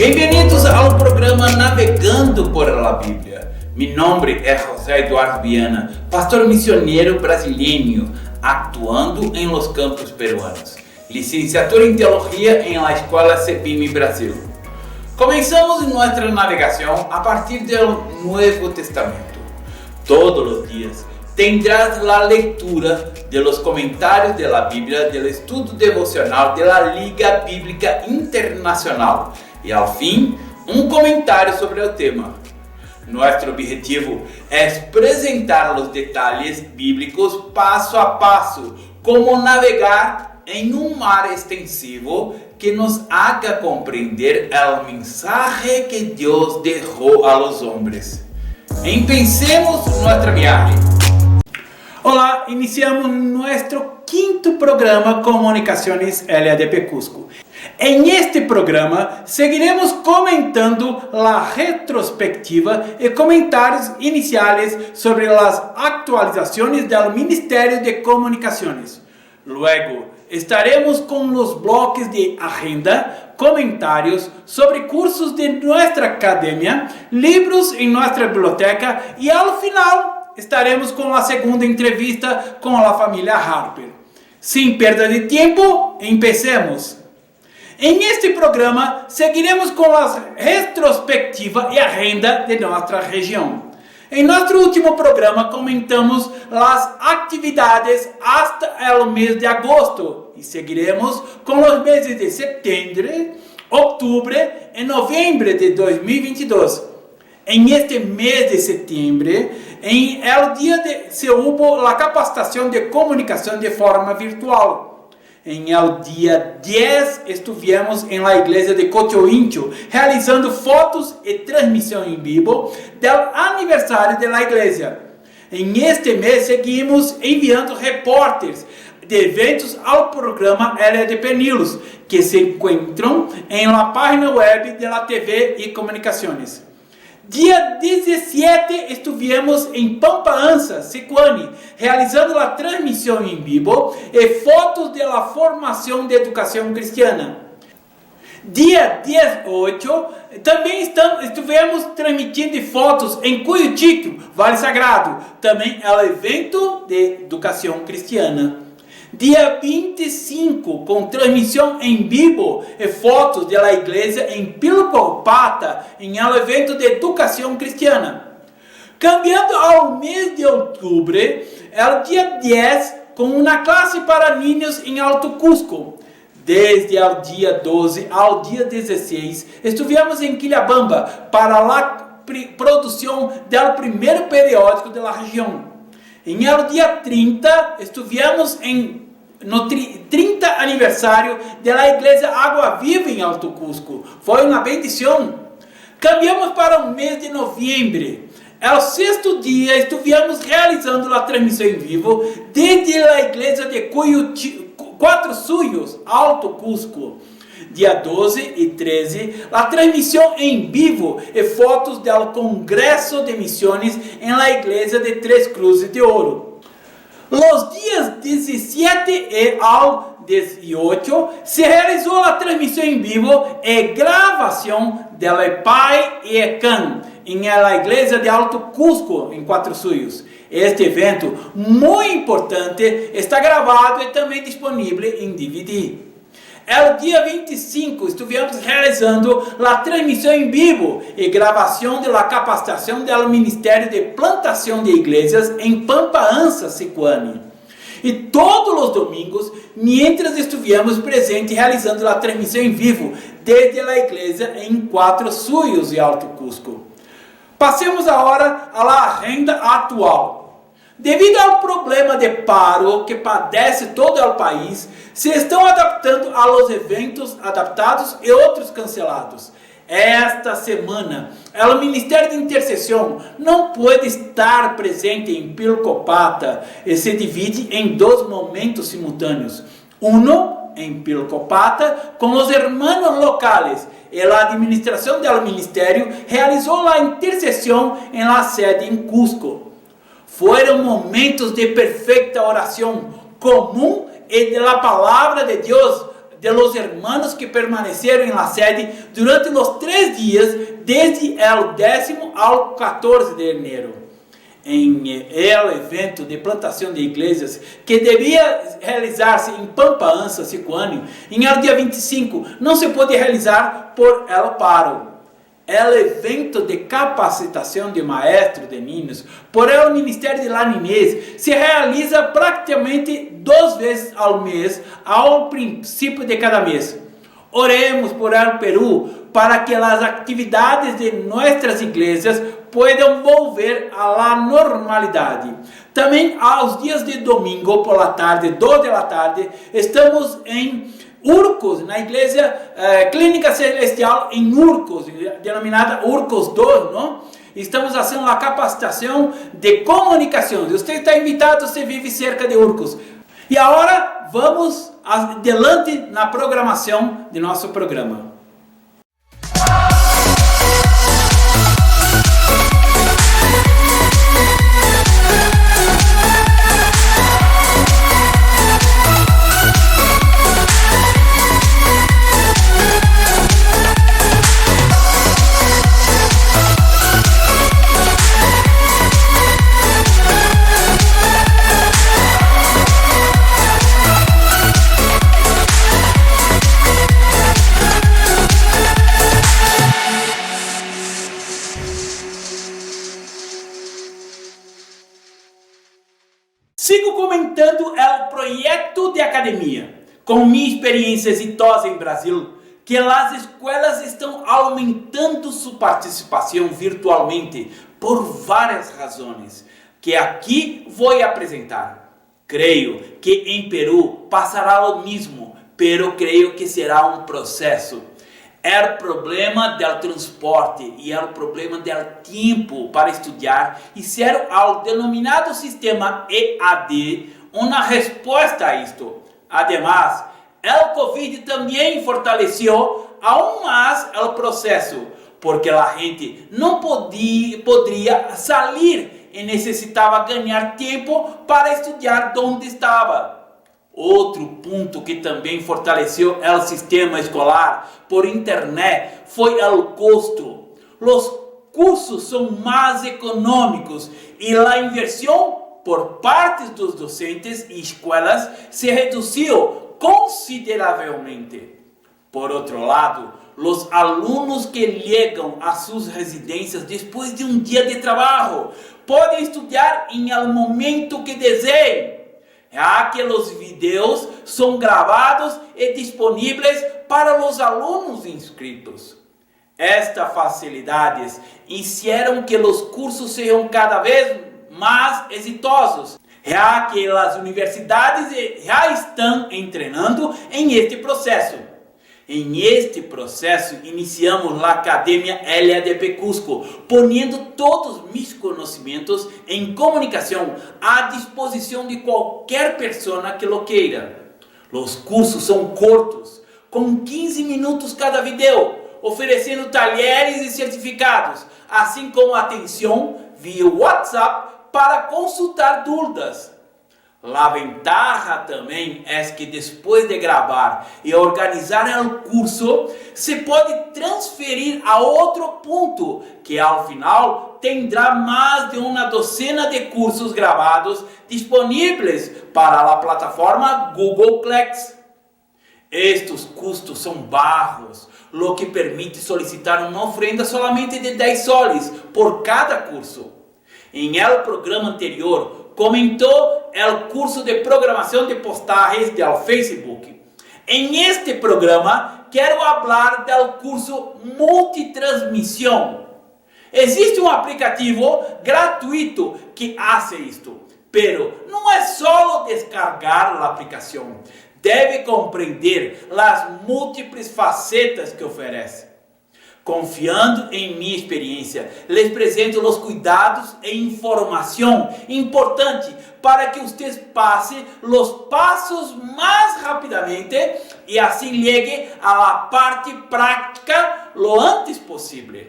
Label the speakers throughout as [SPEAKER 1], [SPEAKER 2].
[SPEAKER 1] Bem-vindos ao programa Navegando por la Bíblia. Meu nome é José Eduardo Viana, pastor missionário brasileiro, atuando em los campos peruanos. Licenciatura em Teologia em la Escola CEPIM Brasil. Começamos nossa navegação a partir do Novo Testamento. Todos os dias tendrás a leitura de los comentários de la Bíblia, do estudo devocional de la Liga Bíblica Internacional e, ao fim, um comentário sobre o tema. Nosso objetivo é apresentar os detalhes bíblicos passo a passo, como navegar em um mar extensivo que nos haga compreender o mensaje que Deus deixou a los homens. Empecemos nossa viagem. Olá, iniciamos nosso quinto programa Comunicações LADP Cusco. Em este programa, seguiremos comentando a retrospectiva e comentários iniciais sobre as atualizações do Ministério de Comunicações. Luego, estaremos com os blocos de agenda, comentários sobre cursos de nossa academia, livros em nossa biblioteca e, ao final, estaremos com a segunda entrevista com a família Harper. Sem perda de tempo, empecemos! Em este programa, seguiremos com a retrospectiva e agenda de nossa região. Em nosso último programa, comentamos as atividades até o mês de agosto e seguiremos com os meses de setembro, outubro e novembro de 2022. Em este mês de setembro, el dia se houve a capacitação de comunicação de forma virtual. Em el dia 10, estivemos em la igreja de Cochoincho, realizando fotos e transmissão em vivo do aniversário da igreja. Em este mês, seguimos enviando repórteres de eventos ao programa LADP News, que se encontram em la página web da TV e Comunicações. Dia 17, estivemos em Pampa Ansa, Sicuani, realizando a transmissão em vivo e fotos da formação de educação cristiana. Dia 18, também estivemos transmitindo fotos em Cuyutico, Vale Sagrado, também é o evento de educação cristiana. Dia 25, com transmissão em vivo e fotos da igreja em Pilcopata, em um evento de educação cristiana. Cambiando ao mês de outubro, é o dia 10, com uma classe para niños em Alto Cusco. Desde o dia 12 ao dia 16, estivemos em Quillabamba para a produção do primeiro periódico da região. Em el dia 30, estivemos no 30 aniversário da Igreja Água Viva em Alto Cusco. Foi uma bendição. Cambiamos para o mês de novembro. É o sexto dia, estivemos realizando a transmissão em vivo desde a Igreja de Quatro Suyos, Alto Cusco. Dia 12 e 13, a transmissão em vivo e fotos do Congresso de Missões em la Igreja de Três Cruzes de Ouro. Los dias 17 e ao 18 se realizou a transmissão em vivo e gravação do Pai e Can em la Igreja de Alto Cusco, em Quatro Suyos. Este evento, muito importante, está gravado e também disponível em DVD. É o dia 25, estivemos realizando a transmissão em vivo e gravação da capacitação do Ministério de Plantação de Igrejas em Pampa Ansa, Sicuani. E todos os domingos, mientras estivemos presentes realizando a transmissão em vivo desde a igreja em Quatro Suyos e Alto Cusco. Passemos agora à agenda atual. Devido ao problema de paro que padece todo o país, se estão adaptando aos eventos adaptados e outros cancelados. Esta semana, o Ministério de Intercessão não pode estar presente em Pilcopata e se divide em dois momentos simultâneos. Em Pilcopata, com os hermanos locais, e a administração do ministério realizou a intercessão em la sede em Cusco. Foram momentos de perfeita oração comum e da palavra de Deus de los hermanos que permaneceram em la sede durante os 3 dias, desde el 10º ao 14 de enero. Em el evento de plantação de igrejas que devia realizar-se em Pampa Ansa, Sicuani, em el dia 25, não se pôde realizar por el paro. El evento de capacitação de maestros de niños por el Ministério de la Niñez se realiza praticamente 2 vezes ao mês, ao princípio de cada mês. Oremos por el Perú para que as atividades de nossas igrejas puedan volver a la normalidade. Também aos dias de domingo por la tarde, 2 de la tarde, estamos em Urcos, na igreja Clínica Celestial em Urcos, denominada Urcos 2, não? Estamos fazendo a capacitação de comunicação. Você está invitado se vive cerca de Urcos. E agora vamos adelante na programação de nosso programa. Sigo comentando o projeto de academia. Com minha experiência exitosa em Brasil, que as escolas estão aumentando sua participação virtualmente por várias razões, que aqui vou apresentar. Creio que em Peru passará o mesmo, pero creio que será um processo. O problema do transporte e o problema do tempo para estudar e ser ao denominado sistema EAD uma resposta a isto. Además, o Covid também fortaleceu aún mais o processo, porque a gente não poderia sair e necessitava ganhar tempo para estudar onde estava. Outro ponto que também fortaleceu o sistema escolar por internet foi o custo. Os cursos são mais econômicos e a inversão por parte dos docentes e escolas se reduziu consideravelmente. Por outro lado, os alunos que chegam a suas residências depois de um dia de trabalho podem estudar em um momento que desejem. Que os vídeos são gravados e disponíveis para os alunos inscritos. Estas facilidades fizeram que os cursos sejam cada vez mais exitosos, que as universidades já estão treinando em este processo. Em este processo, iniciamos a Academia LADP Cusco, ponendo todos meus conhecimentos em comunicação à disposição de qualquer pessoa que lo queira. Os cursos são curtos, com 15 minutos cada vídeo, oferecendo talheres e certificados, assim como atenção via WhatsApp para consultar dúvidas. A ventaja também é que depois de gravar e organizar o curso, se pode transferir a outro ponto, que ao final terá mais de uma docena de cursos gravados disponíveis para a plataforma Google Class. Estes custos são baixos, o que permite solicitar uma oferenda somente de 10 soles por cada curso. Em el programa anterior, comentou o curso de programação de postagens do Facebook. Em este programa, quero falar do curso Multitransmissão. Existe um aplicativo gratuito que faz isto, pero não é só descargar a aplicação. Deve compreender as múltiplas facetas que oferece. Confiando em minha experiência, lhes apresento os cuidados e informação importante para que vocês passem os passos mais rapidamente e assim cheguem à parte prática lo antes possível.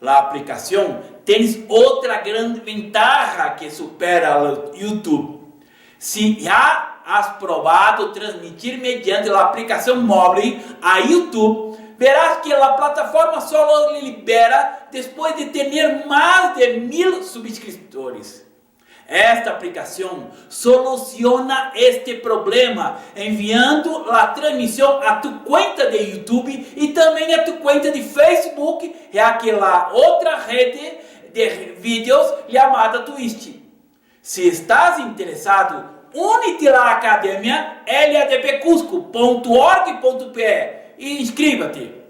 [SPEAKER 1] A aplicação tem outra grande ventaja que supera o YouTube. Se já has probado transmitir mediante a aplicação móvel a YouTube, verás que a plataforma solo lhe libera depois de ter mais de 1000 subscritores. Esta aplicação soluciona este problema enviando a transmissão a tu conta de YouTube e também a tu conta de Facebook e aquela outra rede de vídeos chamada Twitch. Se estás interessado, une-te à academia ladbcusco.org.br e inscreva-te.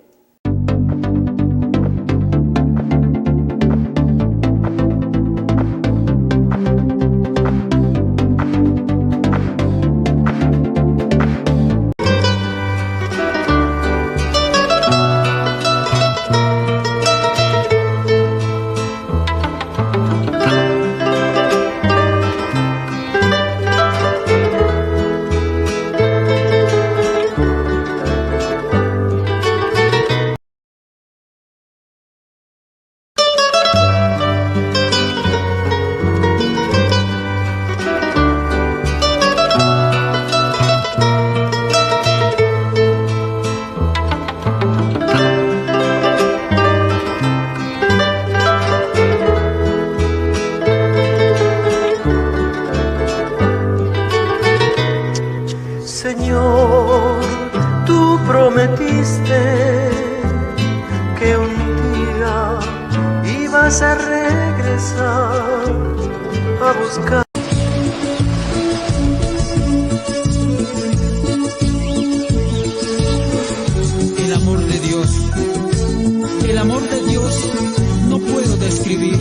[SPEAKER 2] Señor, tú prometiste que un día ibas a regresar a buscar.
[SPEAKER 3] El amor de Dios no puedo describir.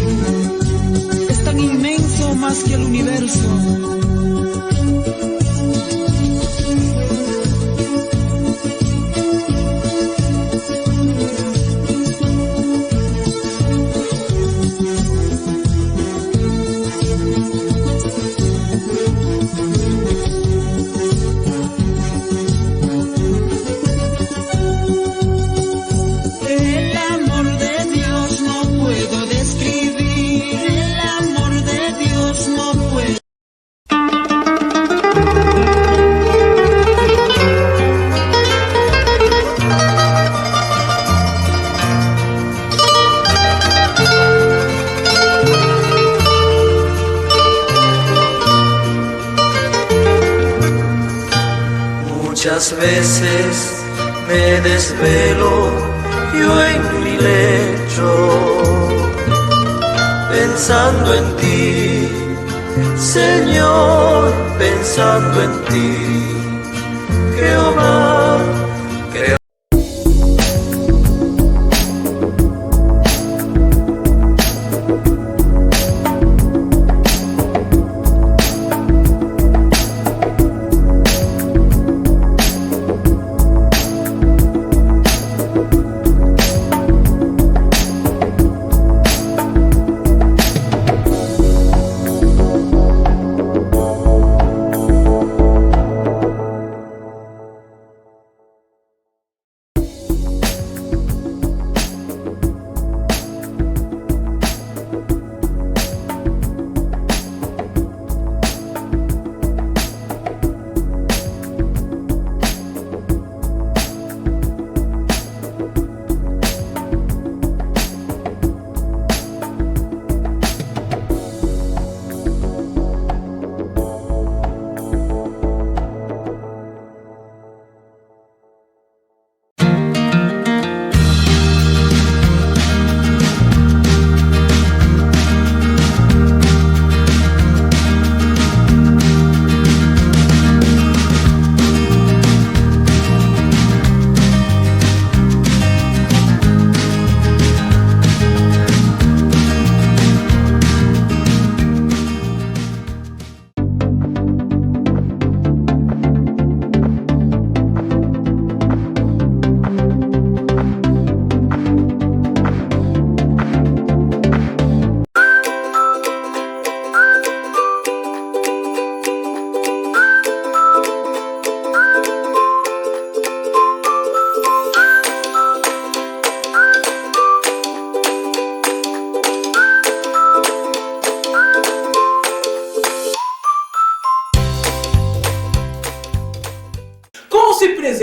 [SPEAKER 3] Es tan inmenso más que el universo.
[SPEAKER 2] Muchas veces me desvelo yo en mi lecho, pensando en ti, Señor, pensando en ti, Jehová.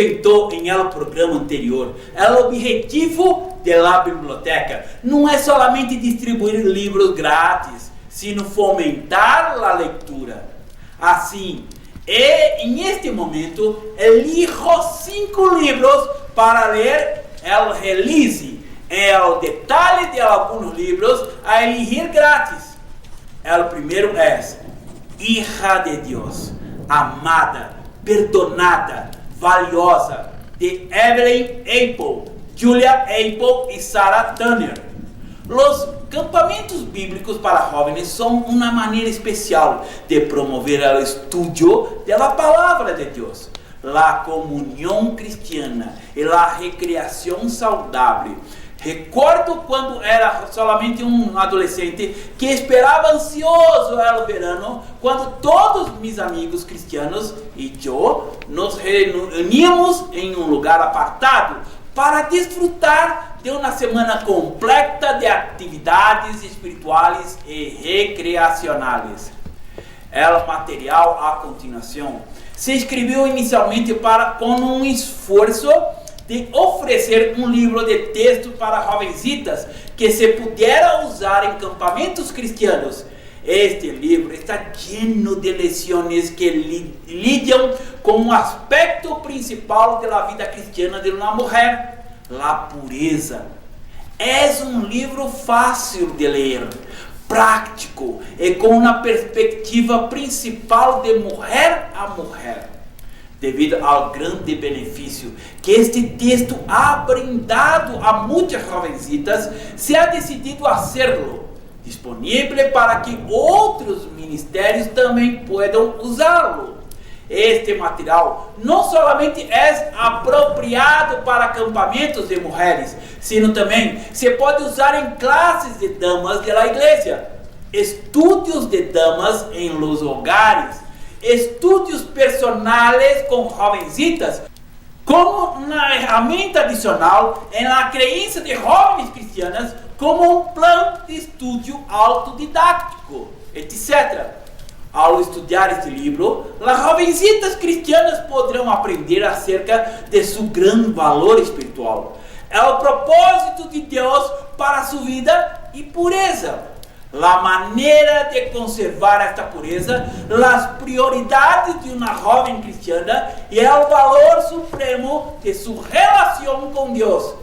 [SPEAKER 1] apresentou em el programa anterior, o objetivo da biblioteca não é somente distribuir livros grátis, sino fomentar a leitura. Assim, em este momento, elijo 5 livros para ler el release. El detalhe de alguns livros a elegir grátis. El primeiro é Hija de Deus, amada, perdonada, valiosa, de Evelyn Apple, Julia Apple e Sarah Turner. Os campamentos bíblicos para jóvenes são uma maneira especial de promover o estudo da palavra de Deus, a comunhão cristiana e a recreação saudável. Recordo quando era solamente um adolescente que esperava ansioso o verano, quando todos meus amigos cristianos e eu nos reuníamos em um lugar apartado para desfrutar de uma semana completa de atividades espirituais e recreacionais. O material a continuação se escreveu inicialmente com um esforço de oferecer um livro de texto para jovencitas que se pudiera usar em campamentos cristianos. Este livro está lleno de lições que lidam com o aspecto principal da vida cristiana de uma mulher, a pureza. É um livro fácil de ler, prático e com uma perspectiva principal de mulher a mulher. Devido ao grande benefício que este texto ha brindado a muitas jovencitas, se ha decidido hacerlo disponível para que outros ministérios também possam usá-lo. Este material não somente é apropriado para acampamentos de mulheres, sino também se pode usar em classes de damas da igreja, estudos de damas em los hogares, estudos personais com jovencitas, como uma ferramenta adicional em la crença de jovens cristianas, como um plano de estudo autodidático, etc. Ao estudar este livro, as jovencitas cristianas poderão aprender acerca de seu grande valor espiritual, o propósito de Deus para sua vida e pureza, a maneira de conservar esta pureza, as prioridades de uma jovem cristiana e o valor supremo de sua relação com Deus.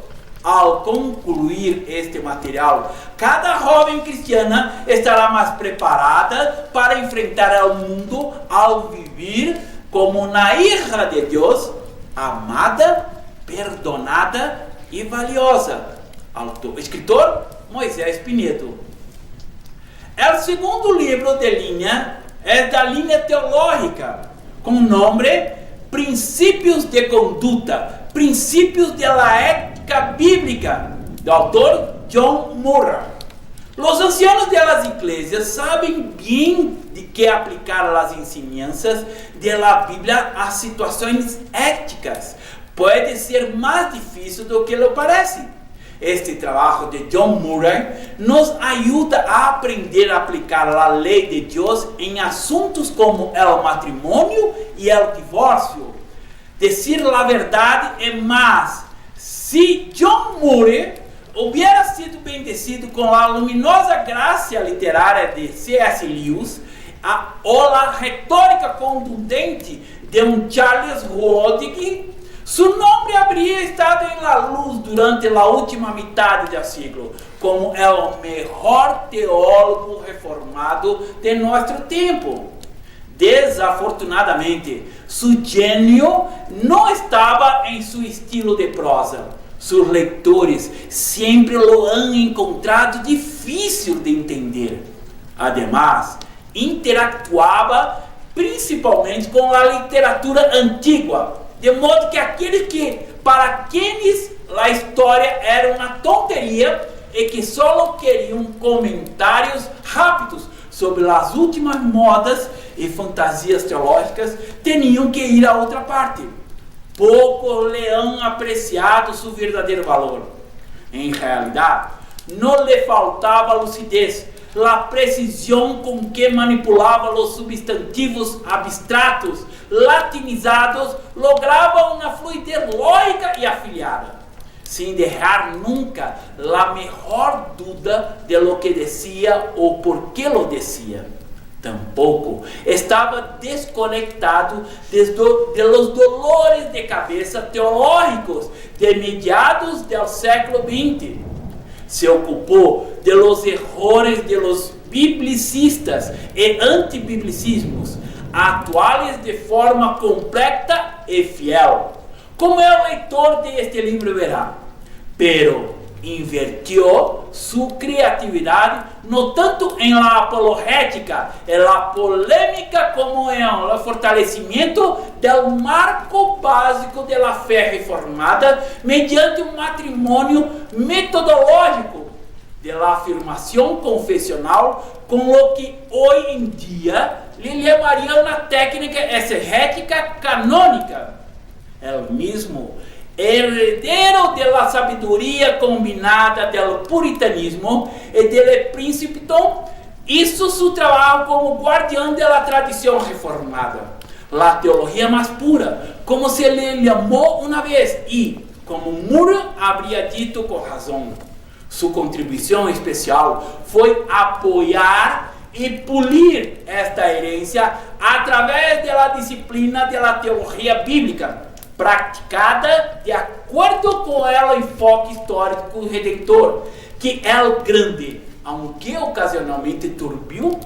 [SPEAKER 1] Ao concluir este material, cada jovem cristiana estará mais preparada para enfrentar o mundo ao viver como uma hija de Deus, amada, perdonada e valiosa. Escritor Moisés Pinedo. O segundo livro de linha é da linha teológica, com o nome Princípios de Conduta, Princípios de la Ética Bíblica, do autor John Murray. Os ancianos das igrejas sabem bem de que aplicar as ensinanças da Bíblia a situações éticas. Pode ser mais difícil do que lhe parece. Este trabalho de John Murray nos ajuda a aprender a aplicar a lei de Deus em assuntos como o matrimônio e o divórcio. Dizer a verdade é mais. Se John Murray hubiera sido bendecido com a luminosa graça literária de C.S. Lewis ou a retórica contundente de um Charles Roddick, seu nome habría estado em la luz durante a última metade do século, como o melhor teólogo reformado de nosso tempo. Desafortunadamente, seu gênio não estava em seu estilo de prosa. Seus leitores sempre o han encontrado difícil de entender. Además, interactuava principalmente com a literatura antiga, de modo que aqueles para quienes a história era uma tonteria e que só queriam comentários rápidos sobre as últimas modas e fantasias teológicas, tinham que ir a outra parte. Poucos lhe han apreciado seu verdadeiro valor. Em realidade, não lhe faltava lucidez. la precisión con que manipulaba los substantivos abstratos latinizados lograba una fluidez lógica y afiliada, sin dejar nunca la mejor duda de lo que decía o por qué lo decía. Tampoco estaba desconectado de los dolores de cabeza teológicos de mediados del século XX. Se ocupó de los errores de los biblicistas e antibiblicismos actuales de forma completa y fiel, como el lector de este libro verá, pero invirtió su creatividad no tanto en la apologética, en la polémica, como en el fortalecimiento del marco básico de la fe reformada mediante un matrimonio metodológico de la afirmación confesional con lo que hoy en día le llamaría una técnica exegética canónica. El mismo heredero de la sabiduría combinada del puritanismo y del Princeton, hizo su trabajo como guardián de la tradición reformada, la teología más pura, como se le llamó una vez, y como Murray habría dicho con razón. Su contribución especial fue apoyar y pulir esta herencia a través de la disciplina de la teología bíblica, practicada de acordo com el enfoque histórico redentor, que el grande, aunque ocasionalmente turbio,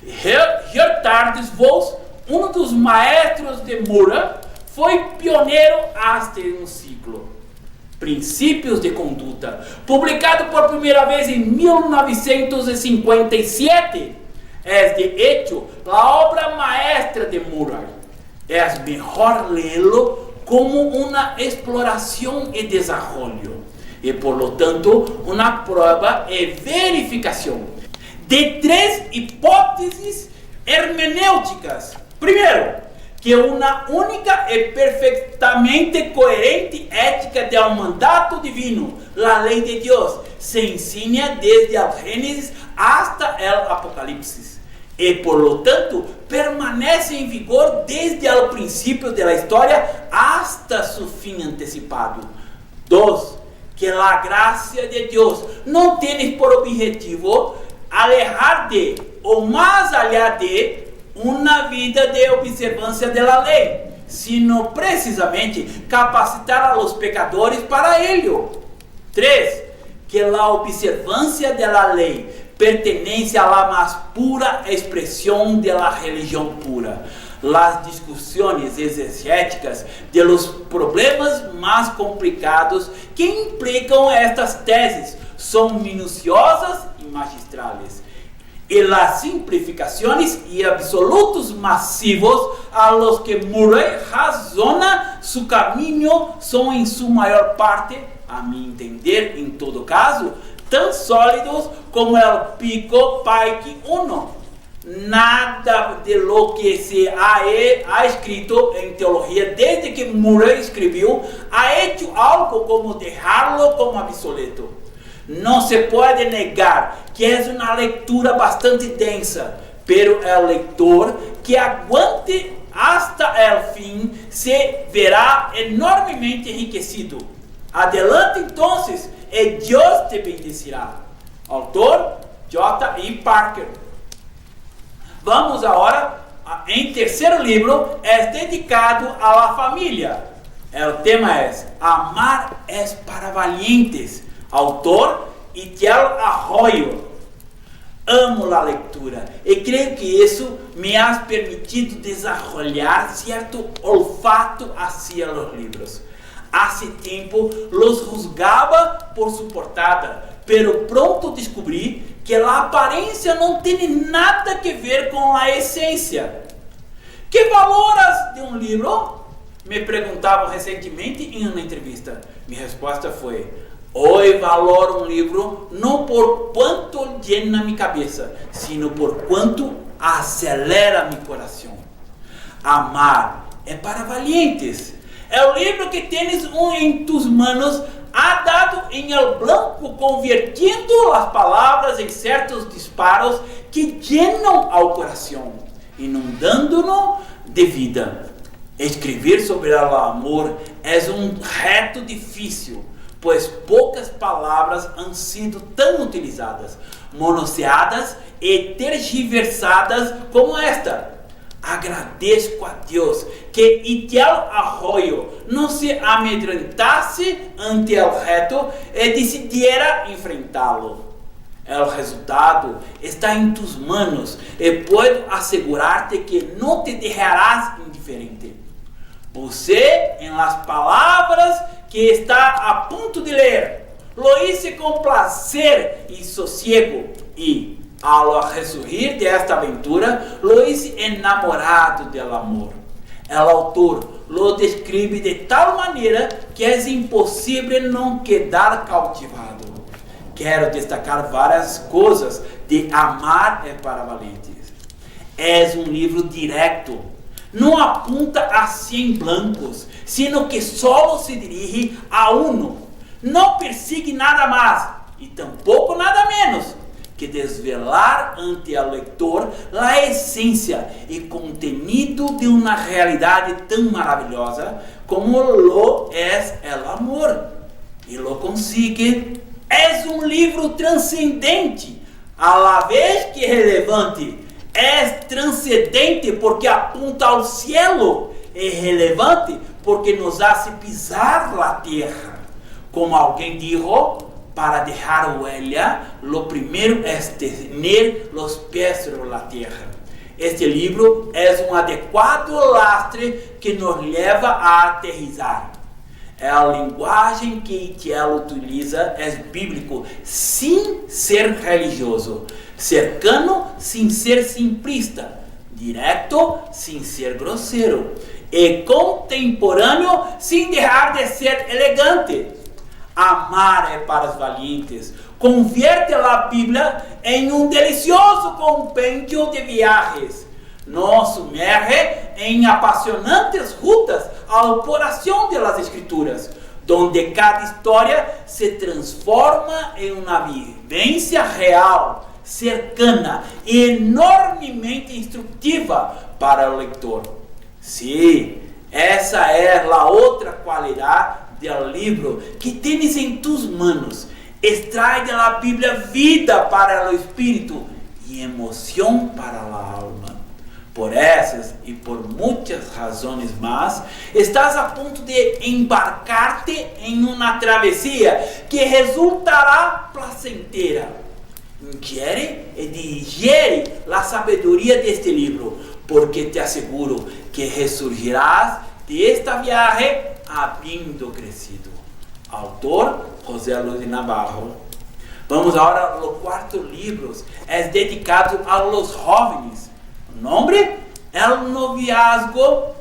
[SPEAKER 1] Geertruida Vos, um dos maestros de Murray, foi pioneiro hasta um ciclo. Princípios de Conduta, publicado por primeira vez em 1957, é de hecho a obra maestra de Murray. É melhor lê-lo como uma exploração e desarrollo, e por lo tanto uma prova e verificação de três hipóteses hermenêuticas. Primeiro, que uma única e perfeitamente coerente ética del mandato divino, la lei de Deus, se ensina desde el Gênesis hasta el Apocalipsis, e por lo tanto permanece em vigor desde o princípio da história hasta su fim antecipado. 2. Que a graça de Deus não tem por objetivo alejar de ou mais allá de uma vida de observância da lei, sino precisamente capacitar a los pecadores para ello. 3. Que a observância da lei pertenece a la más pura expresión de la religión pura. Las discusiones exegéticas de los problemas más complicados que implican estas tesis son minuciosas y magistrales. Y las simplificaciones y absolutos masivos a los que Murray razona su camino son en su mayor parte, a mi entender en todo caso, tan sólidos como el Pico Pike 1. Nada de lo que se ha escrito en teología desde que Murray escribió ha hecho algo como dejarlo como obsoleto. No se puede negar que es una lectura bastante densa, pero el lector que aguante hasta el fin se verá enormemente enriquecido. Adelante entonces, e Deus te bendecirá. Autor J.I. Parker. Vamos agora, em terceiro livro, é dedicado à la família. O tema é Amar es para valientes. Autor Itiel Arroyo. Amo a leitura e creio que isso me ha permitido desarrollar certo olfato hacia os livros. Hace tiempo los juzgaba por su portada, pero pronto descobri que a aparência não tem nada que ver com a essência. Que valoras de um livro? Me perguntavam recentemente em uma entrevista. Minha resposta foi: hoje valoro um livro não por quanto llena minha cabeça, sino por quanto acelera meu coração. Amar é para valientes. É o livro que tens em tus manos, ha dado em el blanco, convertindo as palavras em certos disparos que llenam ao coração, inundando-no de vida. Escrever sobre o amor é reto difícil, pois poucas palavras han sido tão utilizadas, manoseadas e tergiversadas como esta. Agradeço a Deus que Itiel Arroyo não se amedrentasse ante o reto e decidiera enfrentá-lo. O resultado está em tus manos e puedo assegurar-te que não te deixarás indiferente. Você, em las palavras que está a ponto de ler, lo hice com prazer e sossego e, ao ressurgir desta aventura, lo hice enamorado del amor. O autor lo descreve de tal maneira que é impossível não quedar cautivado. Quero destacar várias coisas de Amar é para Valentes. É livro direto. Não apunta a 100 blancos, sino que solo se dirige a uno. Não persigue nada mais e tampouco nada menos que desvelar ante o leitor a essência e contenido de uma realidade tão maravilhosa como lo é o amor. E lo consigue. É livro transcendente, a la vez que relevante. É transcendente porque apunta ao cielo, é relevante porque nos hace pisar a terra. Como alguém dijo, para deixar huella, lo primero es tener los pies sobre la tierra. Este livro é adequado lastre que nos leva a aterrizar. A linguagem que Itiel utiliza é bíblico, sem ser religioso, cercano, sem ser simplista, direto, sem ser grosseiro, e contemporâneo, sem deixar de ser elegante. Amar é para os valientes. Convierte a Bíblia em delicioso compêndio de viajes. Nos sumerge em apasionantes rutas ao coração das Escrituras, onde cada história se transforma em uma vivência real, cercana e enormemente instrutiva para o leitor. Sim, essa é a outra qualidade do livro que tens em tus manos. Extrai da Bíblia vida para o espírito e emoção para a alma. Por essas e por muitas razões mais, estás a ponto de embarcar-te em uma travessia que resultará placenteira. Inquiere e digere a sabedoria deste livro, porque te asseguro que ressurgirás desta viagem habiendo crescido. Autor José Luis de Navarro. Vamos agora ao quarto livro, é dedicado a los jóvenes. O nome é o Noviazgo.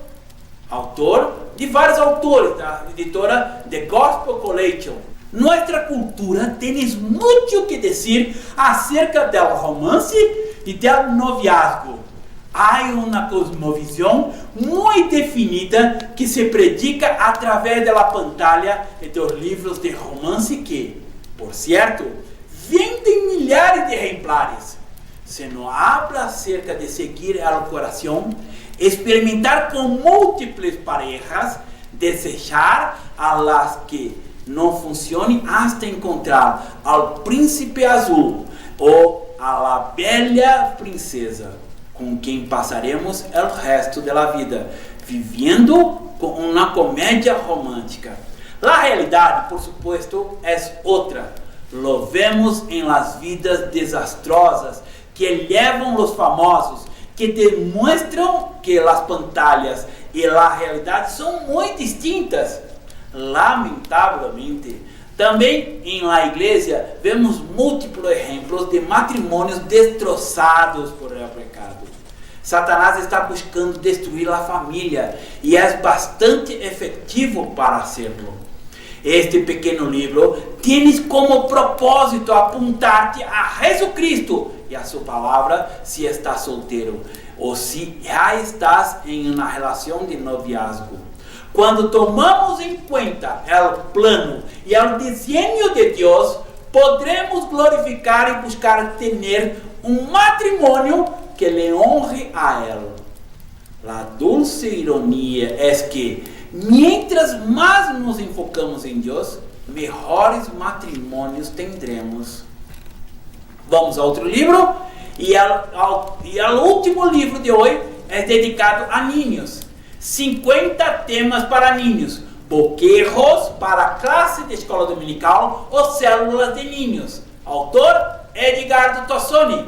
[SPEAKER 1] Autor de vários autores, da editora The Gospel Collection. Nossa cultura tem muito que dizer acerca do romance e do noviazgo. Há uma cosmovisão muito definida que se predica através da pantalla e dos livros de romance que, por certo, vendem milhares de exemplares. Se não habla acerca de seguir ao coração, experimentar com múltiplas parejas, desechar a las que não funcionem hasta encontrar ao príncipe azul ou a la bela princesa, com quem passaremos o resto da vida, vivendo com uma comédia romântica. A realidade, por supuesto, é outra. Lo vemos em las vidas desastrosas que levam os famosos, que demonstram que as pantallas e a realidade são muito distintas. Lamentavelmente, também em la igreja vemos múltiplos exemplos de matrimônios destroçados por el pecado. Satanás está buscando destruir a família e é bastante efetivo para hacerlo. Este pequeno livro tem como propósito apuntar-te a Jesucristo e a sua palavra se estás solteiro ou se já estás em uma relação de noviazgo. Quando tomamos em conta o plano e o desenho de Deus, podremos glorificar e buscar ter um matrimônio que lhe honre a Ele. A dulce ironia é que, mientras mais nos enfocamos em Deus, melhores matrimônios tendremos. Vamos a outro livro, e o último livro de hoje é dedicado a niños. 50 temas para niños, boquejos para a classe de escola dominical ou células de niños. Autor Edgardo Tossoni.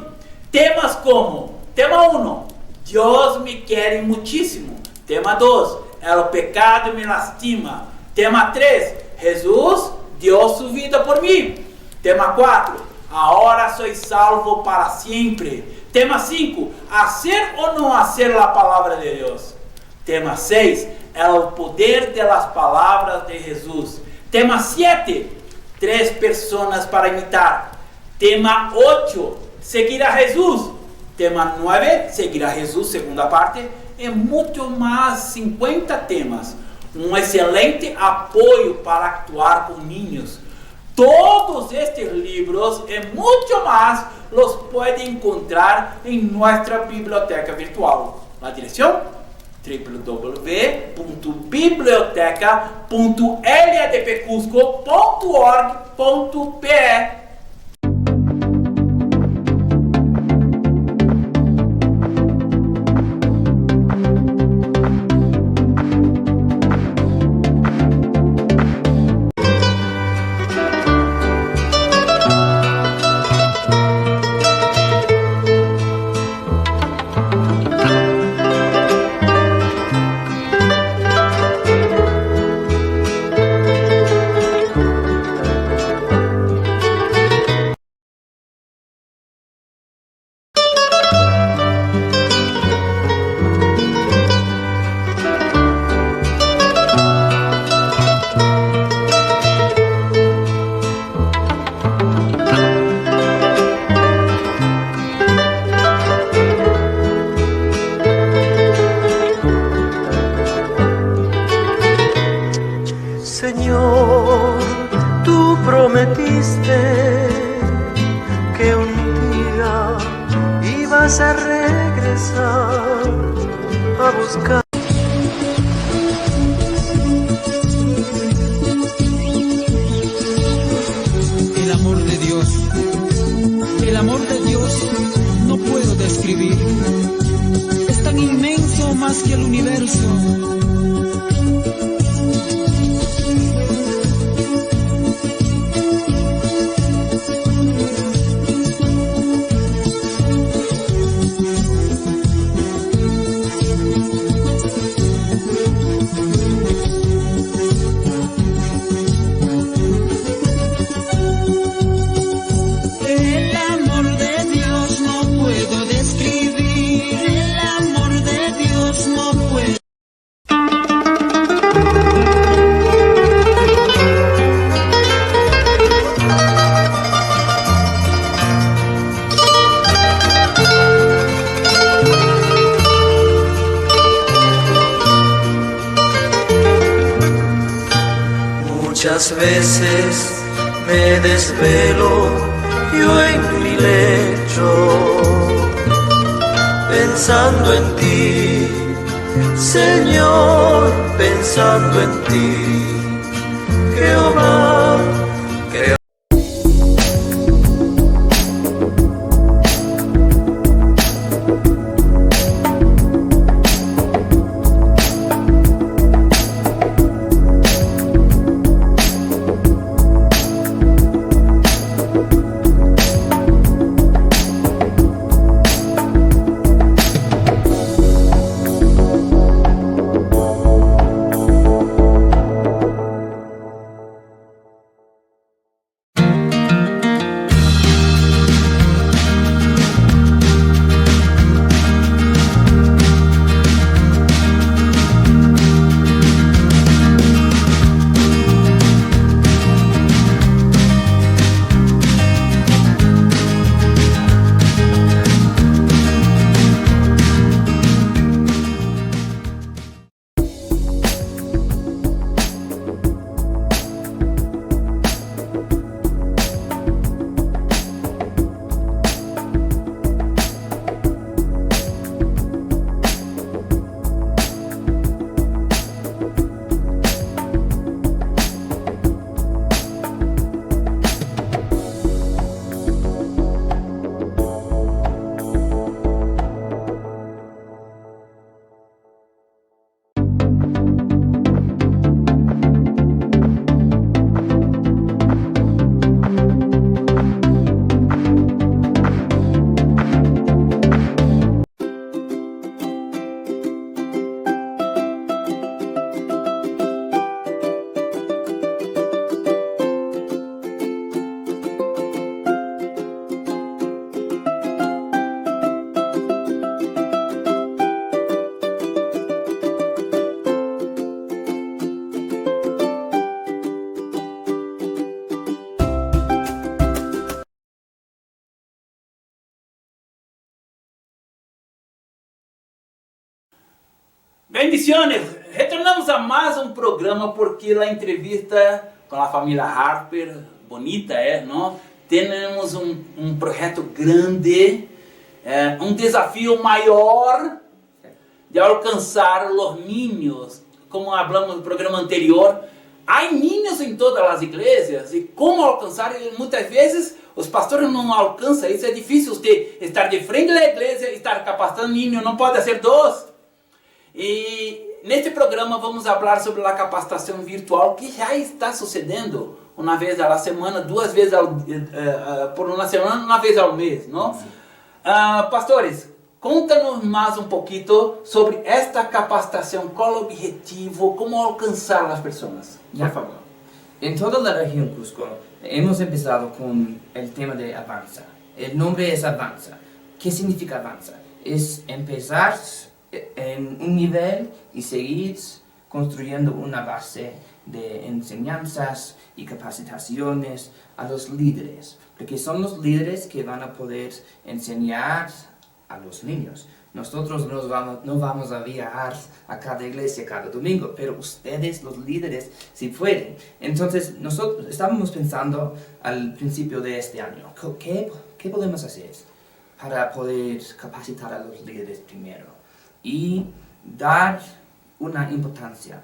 [SPEAKER 1] Temas como: tema 1, Deus me quer muitíssimo. Tema 2, el pecado me lastima. Tema 3, Jesus deu sua vida por mim. Tema 4, agora sou salvo para sempre. Tema 5, hacer ou não hacer a palavra de Deus. Tema 6, o poder de las palavras de Jesus. Tema 7, 3 pessoas para imitar. Tema 8, seguir a Jesus. Tema 9, seguir a Jesus, segunda parte. E muito mais 50 temas. Um excelente apoio para actuar com niños. Todos estes livros e muito mais los podem encontrar em nossa biblioteca virtual. A direção: www.biblioteca.ladpcusco.org.pe.
[SPEAKER 2] Señor, tú prometiste que un día ibas a regresar a buscar.
[SPEAKER 3] El amor de Dios no puedo describir. Es tan inmenso más que el universo.
[SPEAKER 2] Muchas veces me desvelo yo en mi lecho, pensando en ti, Señor, pensando en ti, Jehová, que
[SPEAKER 1] Bendiciones. Retornamos a mais um programa porque a entrevista com a família Harper, bonita não? Temos um projeto grande, um desafio maior de alcançar os niños. Como falamos no programa anterior, há niños em todas as igrejas e como alcançar, muitas vezes os pastores não alcançam, isso é difícil, você estar de frente da igreja, estar capacitando niños, não pode ser dois. E neste programa vamos falar sobre a capacitação virtual que já está sucedendo uma vez à semana, duas vezes por uma semana, uma vez ao mês, não? Pastores, conta-nos mais um pouquinho sobre esta capacitação, qual o objetivo, como alcançar as pessoas, por favor.
[SPEAKER 4] En toda la región Cusco hemos empezado con el tema de Avanza. El nombre es Avanza. ¿Qué significa Avanza? Es empezar en un nivel y seguir construyendo una base de enseñanzas y capacitaciones a los líderes, porque son los líderes que van a poder enseñar a los niños. Nosotros no vamos a viajar a cada iglesia cada domingo, pero ustedes, los líderes, sí pueden. Entonces, nosotros estábamos pensando al principio de este año, ¿qué podemos hacer para poder capacitar a los líderes primero? Y darles una importancia,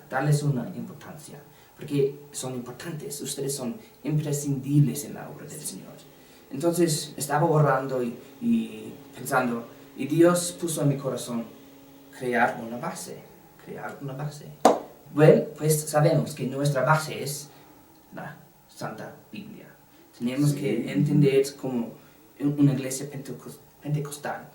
[SPEAKER 4] porque son importantes, ustedes son imprescindibles en la obra del Señor. Entonces, estaba orando y pensando, y Dios puso en mi corazón crear una base. Bueno, pues sabemos que nuestra base es la Santa Biblia. Tenemos que entender como una iglesia pentecostal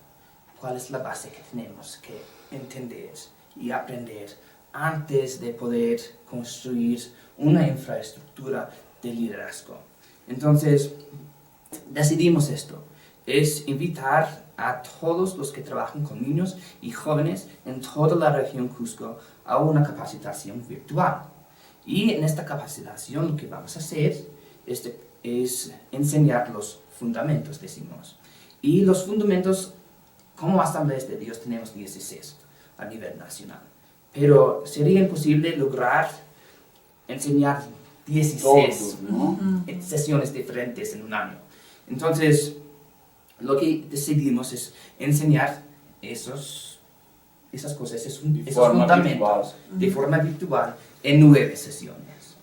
[SPEAKER 4] cuál es la base que tenemos que entender y aprender antes de poder construir una infraestructura de liderazgo. Entonces, decidimos esto, es invitar a todos los que trabajan con niños y jóvenes en toda la región Cusco a una capacitación virtual. Y en esta capacitación lo que vamos a hacer es enseñar los fundamentos, decimos. Y los fundamentos, como Asambleas de Dios, tenemos 16 a nivel nacional. Pero sería imposible lograr enseñar 16 sesiones diferentes en un año. Entonces, lo que decidimos es enseñar esas cosas, esos fundamentos de forma virtual en 9 sesiones.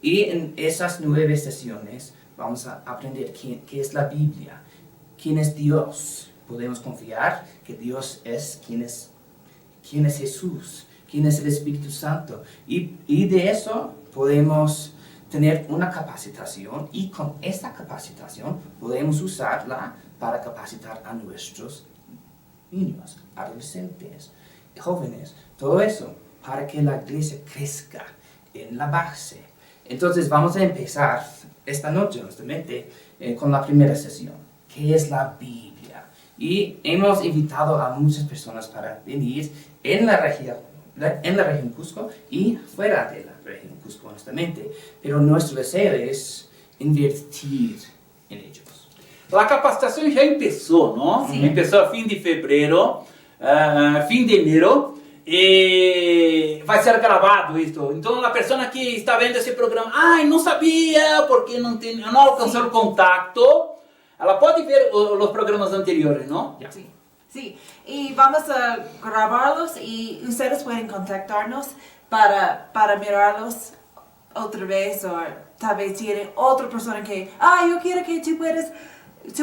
[SPEAKER 4] Y en esas 9 sesiones vamos a aprender qué es la Biblia, quién es Dios. Podemos confiar que Dios es quién es Jesús, quién es el Espíritu Santo. Y de eso podemos tener una capacitación y con esta capacitación podemos usarla para capacitar a nuestros niños, adolescentes, jóvenes, todo eso, para que la iglesia crezca en la base. Entonces vamos a empezar esta noche, justamente, con la primera sesión, que es la Biblia. Y hemos invitado a muchas personas para venir en la región Cusco y fuera de la región Cusco, honestamente. Pero nuestro deseo es invertir en ellos.
[SPEAKER 1] A capacitação já começou, não? Começou a fim de fevereiro, fim de janeiro, e vai ser gravado isso. Então, a pessoa que está vendo esse programa, não sabia porque não alcançou o contato, ela pode ver os programas anteriores, não?
[SPEAKER 5] Sí. Sí, y vamos a grabarlos y ustedes pueden contactarnos para mirarlos otra vez, o tal vez tienen otra persona que, yo quiero que tú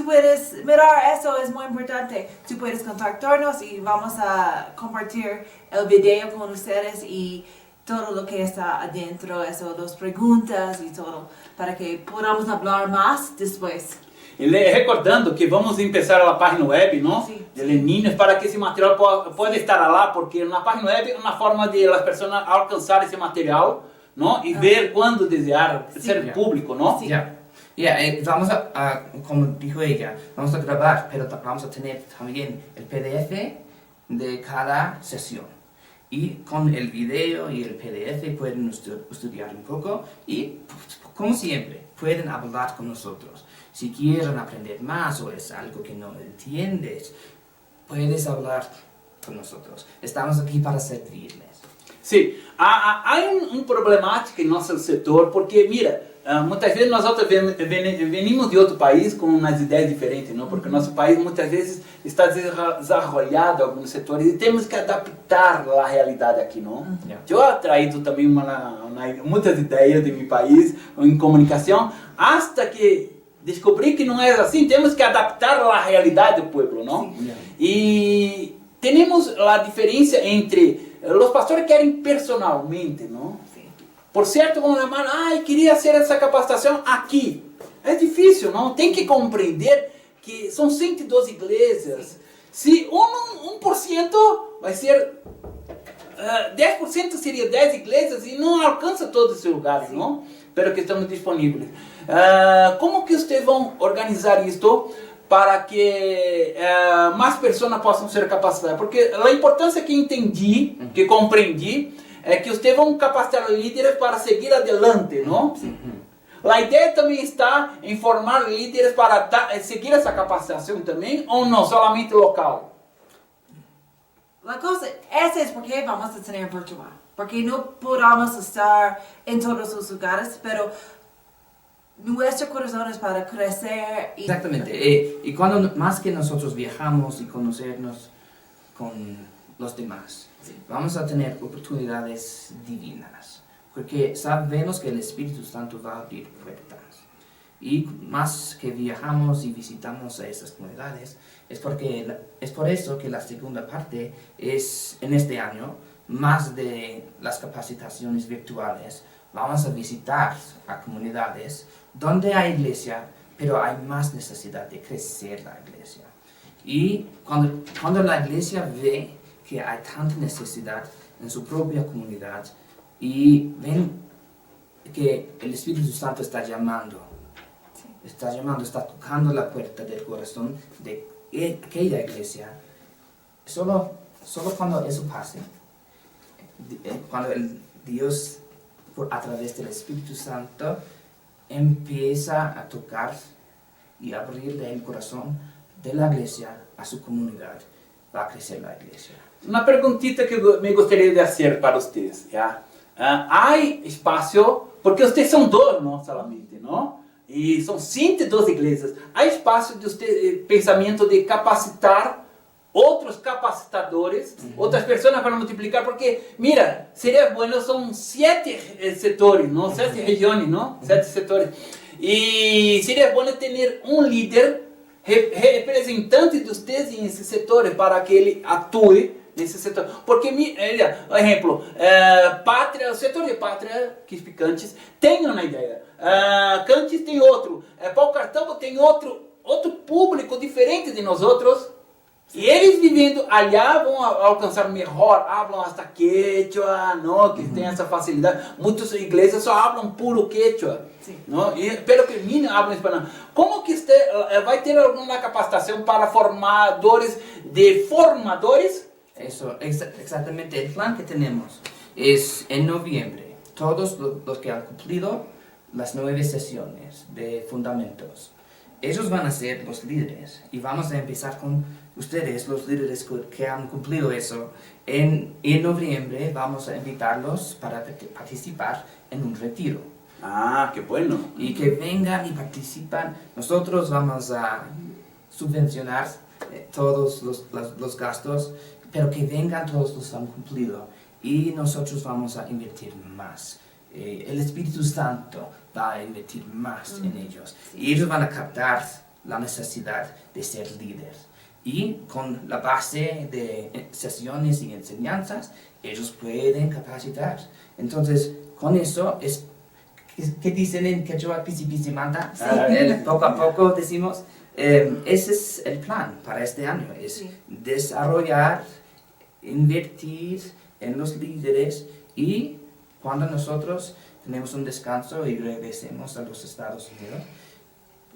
[SPEAKER 5] puedes mirar eso, es muy importante. Tú puedes contactarnos y vamos a compartir el video con ustedes y todo lo que está adentro, eso, las preguntas y todo, para que podamos hablar más después.
[SPEAKER 1] Recordando que vamos começar a página web, não?
[SPEAKER 5] Sim.
[SPEAKER 1] De Leninos, para que esse material pode estar lá, porque na página web é uma forma de as pessoas alcançar esse material, não? E ver quando desejar ser público, não?
[SPEAKER 5] Sim.
[SPEAKER 4] Vamos como dijo ella, vamos a grabar, pero vamos a tener también el PDF de cada sesión. Y con el video y el PDF pueden estudiar un poco y, como siempre, pueden hablar con nosotros. Si quieren aprender más o es algo que no entiendes, puedes hablar con nosotros. Estamos aquí para servirles.
[SPEAKER 1] Sim, há um problemática em nosso setor, porque, mira, muitas vezes nós venimos de outro país com umas ideias diferentes, não? Porque nosso país muitas vezes está desarrollado em alguns setores e temos que adaptar a realidade aqui, não? Eu traído também muitas ideias de meu país em comunicação, hasta que descobri que não é assim, temos que adaptar a realidade do povo, não? E temos a diferença entre os pastores querem personalmente, não? Por certo, vão chamar, queria hacer essa capacitação aqui. É difícil, não? Tem que compreender que são 112 igrejas. Se 1% vai ser... 10% seria 10 igrejas e não alcança todos esses lugares, não? Pero que estamos disponíveis. Como que vocês vão organizar isto para que mais pessoas possam ser capacitadas? Porque a importância que entendi, que compreendi, é que vocês vão capacitar líderes para seguir adelante, não? A ideia também está em formar líderes para seguir essa capacitação também, ou não, somente local?
[SPEAKER 5] La cosa, esa es porque vamos a tener virtual, porque no podamos estar en todos los lugares, pero nuestro corazón es para crecer.
[SPEAKER 4] Exactamente, y cuando más que nosotros viajamos y conocernos con los demás, vamos a tener oportunidades divinas, porque sabemos que el Espíritu Santo va a abrir puertas. Y más que viajamos y visitamos a esas comunidades, es por eso que la segunda parte es, en este año, más de las capacitaciones virtuales. Vamos a visitar a comunidades donde hay iglesia, pero hay más necesidad de crecer la iglesia. Y cuando la iglesia ve que hay tanta necesidad en su propia comunidad y ven que el Espíritu Santo está llamando, está tocando la puerta del corazón de aquella iglesia, solo cuando eso pase, cuando Dios a través del Espíritu Santo empieza a tocar y abrirle el corazón de la iglesia a su comunidad, va a crecer la iglesia.
[SPEAKER 1] Uma perguntita que me gostaria de fazer para vocês, já? Há espaço, porque vocês são dois, não somente, não? E são 112 igrejas. Há espaço de você, pensamento de capacitar outros capacitadores, outras pessoas para multiplicar, porque, mira, seria bueno, são 7 setores, não? 7 regiões, não? 7 setores. E seria bueno ter um líder representante de vocês nesses setores para que ele atue nesse setor. Porque, por exemplo, Pátria, o setor de Pátria, que Picantes, tem uma ideia. Cantes tem outro. Pau Cartambo tem outro público diferente de nós outros. E eles vivendo allá vão alcançar melhor, falam hasta quechua, não? Que tem essa facilidade. Muitas igrejas só falam puro quechua. Não? E, pelo que mim falam espanhol. Como que você vai ter alguma capacitação para formadores de formadores?
[SPEAKER 4] Eso, exactamente el plan que tenemos es en noviembre. Todos los que han cumplido las 9 sesiones de fundamentos, ellos van a ser los líderes y vamos a empezar con ustedes, los líderes que han cumplido eso. En noviembre vamos a invitarlos para participar en un retiro.
[SPEAKER 1] Qué bueno.
[SPEAKER 4] Y que vengan y participan. Nosotros vamos a subvencionar todos los gastos, pero que vengan todos los que han cumplido. Y nosotros vamos a invertir más. El Espíritu Santo va a invertir más en ellos. Y ellos van a captar la necesidad de ser líderes. Y con la base de sesiones y enseñanzas, ellos pueden capacitar. Entonces, con eso, ¿qué dicen en quechua? Pisi pisi manda. Poco a poco decimos, ese es el plan para este año. Es desarrollar, invertir en los líderes y cuando nosotros tenemos un descanso y regresemos a los Estados Unidos,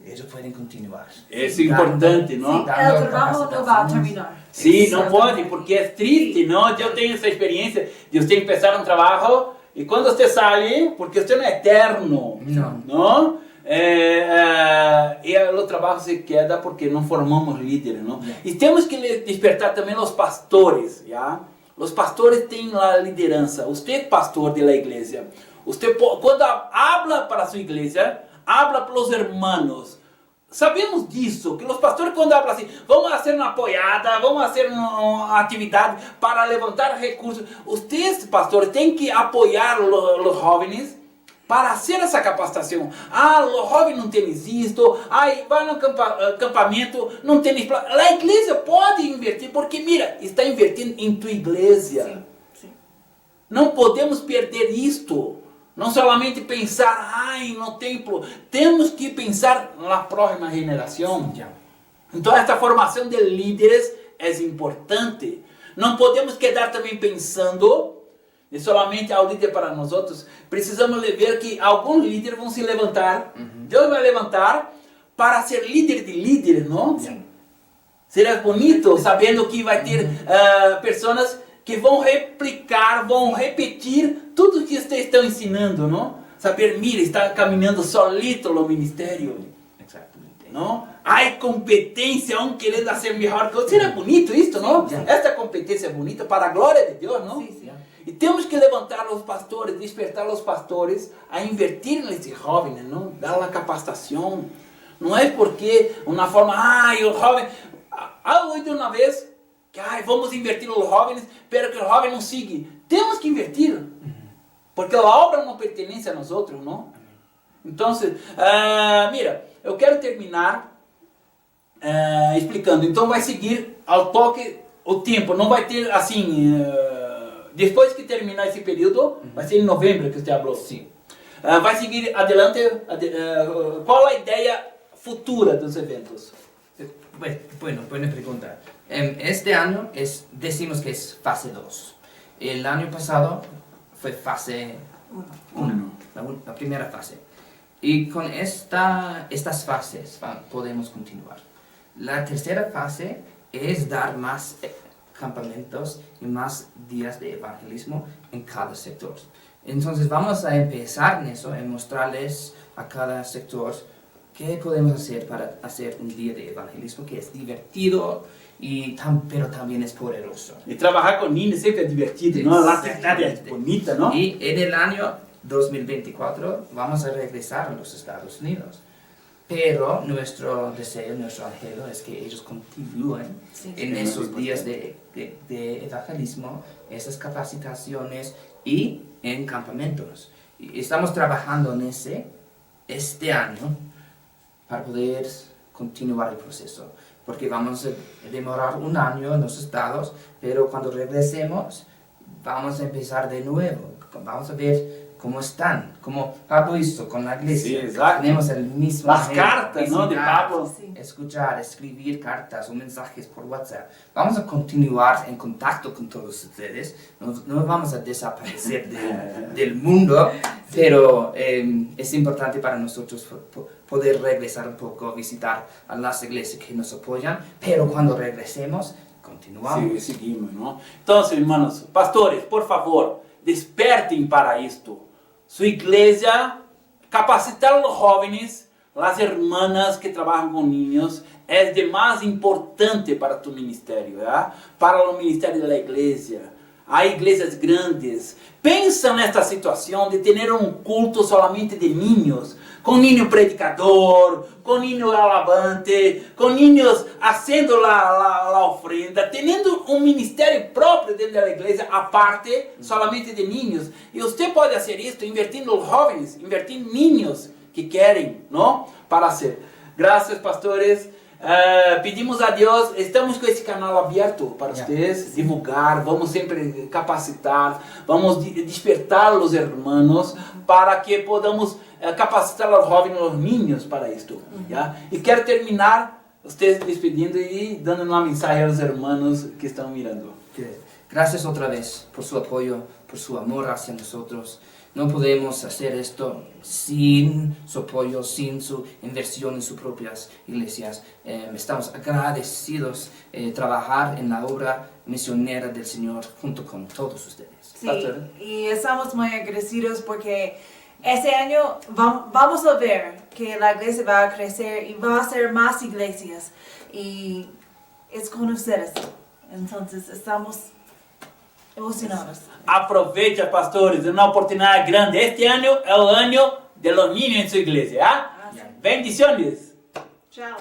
[SPEAKER 4] ellos pueden continuar.
[SPEAKER 1] Es importante, ¿no?
[SPEAKER 5] El trabajo no va a terminar.
[SPEAKER 1] Sí, no puede, porque es triste, ¿no? Yo tengo esa experiencia de usted empezar un trabajo y cuando usted sale, porque usted no es eterno, ¿no? E o trabalho se queda porque não formamos líderes, não? E temos que despertar também os pastores, já? Os pastores têm a liderança. Você, pastor da igreja, você quando habla para a sua igreja, habla para os hermanos. Sabemos disso, que os pastores quando falam assim, vamos fazer uma apoiada, vamos fazer uma atividade para levantar recursos. Vocês, pastores, têm que apoiar os jovens para fazer essa capacitação. Os jovens não têm isto, vai no acampamento, não tem... A igreja pode invertir, porque mira, está invertindo em tua igreja.
[SPEAKER 5] Sim, sim.
[SPEAKER 1] Não podemos perder isto. Não somente pensar, no templo, temos que pensar na próxima geração. Então esta formação de líderes é importante. Não podemos quedar também pensando, e somente ao líder para nós outros, precisamos ver que alguns líderes vão se levantar, Deus vai levantar para ser líder de líderes, não?
[SPEAKER 5] Sim.
[SPEAKER 1] Será bonito, sabendo que vai ter pessoas que vão replicar, vão repetir tudo que vocês estão ensinando, não? Saber, mira, está caminhando solito no ministério.
[SPEAKER 4] Exatamente.
[SPEAKER 1] Não? Há competência, querendo ser melhor que outro. Será bonito isso, não?
[SPEAKER 4] Sim.
[SPEAKER 1] Esta competência é bonita para a glória de Deus, não?
[SPEAKER 5] Sim, sim.
[SPEAKER 1] E temos que levantar os pastores, despertar os pastores a invertir nesses jovens, não? Dar a capacitação. Não é porque uma forma, o jovem... ouvi uma vez que vamos invertir nos jovens, pero que os jovens não sigam. Temos que invertir, porque a obra não pertence a nós outros, não? Então, mira, eu quero terminar explicando. Então vai seguir ao toque o tempo, não vai ter assim, depois que terminar esse período, vai ser em novembro que você falou.
[SPEAKER 4] Sim.
[SPEAKER 1] Vai seguir adelante, qual a ideia futura dos eventos?
[SPEAKER 4] Bueno, buena pregunta. Este año decimos que es fase 2. El año pasado fue fase 1, la primera fase. Y con estas fases podemos continuar. La tercera fase es dar más campamentos y más días de evangelismo en cada sector. Entonces vamos a empezar en eso, en mostrarles a cada sector qué podemos hacer para hacer un día de evangelismo que es divertido, pero también es poderoso.
[SPEAKER 1] E trabalhar com niños sempre é divertido, não? La cidade é bonita, não?
[SPEAKER 4] Y en el año 2024 vamos a regresar a los Estados Unidos. Pero nuestro deseo, nuestro anhelo es que ellos continúen en esos días de evangelismo, esas capacitaciones y en campamentos. Y estamos trabajando en este año para poder continuar el proceso. Porque vamos a demorar un año en los estados, pero cuando regresemos vamos a empezar de nuevo. Vamos a ver cómo están, como Pablo hizo con la iglesia.
[SPEAKER 1] Sí, exacto.
[SPEAKER 4] Tenemos el mismo
[SPEAKER 1] Las
[SPEAKER 4] anhelo,
[SPEAKER 1] cartas, ¿no? De Pablo.
[SPEAKER 5] Sí.
[SPEAKER 4] Escuchar, escribir cartas o mensajes por WhatsApp. Vamos a continuar en contacto con todos ustedes. No vamos a desaparecer del mundo, pero es importante para nosotros poder regresar un poco, visitar a las iglesias que nos apoyan, pero cuando regresemos, continuamos.
[SPEAKER 1] Sí, seguimos, ¿no? Entonces, hermanos, pastores, por favor, despertem para isto. Su iglesia, capacitar a los jóvenes, las hermanas que trabajan con niños, es de más importante para tu ministerio, ¿verdad? Para el ministerio de la iglesia. Hay iglesias grandes. Pensa nesta situação de ter culto solamente de niños, com niño predicador, com niño alabante, com niños haciendo la ofrenda, tendo ministério próprio dentro da igreja, aparte solamente de niños. E você pode fazer isso invertindo os jovens, invertindo niños que querem, não? Para ser. Graças, pastores. Pedimos a Deus, estamos com esse canal aberto para vocês, divulgar, vamos sempre capacitar, vamos despertar os irmãos para que podamos capacitar os jovens, os niños para isto. E quero terminar, vocês despedindo e dando uma mensagem aos irmãos que estão mirando.
[SPEAKER 4] Gracias otra vez por su apoyo, por su amor hacia nosotros. No podemos hacer esto sin su apoyo, sin su inversión en sus propias iglesias. Estamos agradecidos trabajar en la obra misionera del Señor junto con todos ustedes.
[SPEAKER 5] Sí, y estamos muy agradecidos porque ese año vamos a ver que la iglesia va a crecer y va a ser más iglesias. Y es con ustedes. Entonces estamos emocionados.
[SPEAKER 1] Aprovecha, pastores, es una oportunidad grande. Este año es el año de los niños en su iglesia. ¿Ah?
[SPEAKER 5] Sí.
[SPEAKER 1] Bendiciones.
[SPEAKER 5] Chao.